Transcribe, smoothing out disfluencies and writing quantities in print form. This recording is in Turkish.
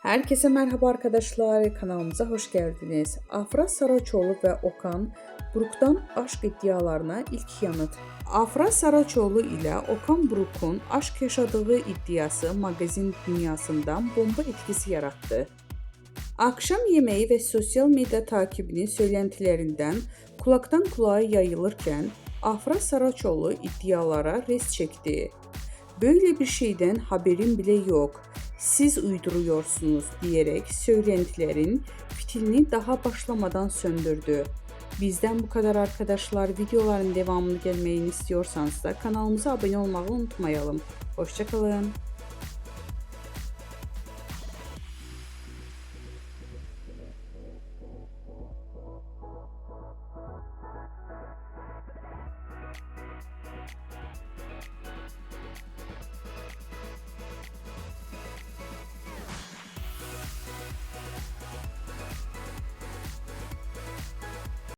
Herkese merhaba arkadaşlar, kanalımıza hoş geldiniz. Afra Saraçoğlu ve Okan Buruk'tan aşk iddialarına ilk yanıt. Afra Saraçoğlu ile Okan Buruk'un aşk yaşadığı iddiası magazin dünyasından bomba etkisi yarattı. Akşam yemeği ve sosyal medya takibinin söylentilerinden kulaktan kulağa yayılırken Afra Saraçoğlu iddialara res çekti. "Böyle bir şeyden haberim bile yok. Siz uyduruyorsunuz" diyerek söylentilerin fitilini daha başlamadan söndürdü. Bizden bu kadar arkadaşlar. Videoların devamını gelmesini istiyorsanız da kanalımıza abone olmayı unutmayalım. Hoşça kalın.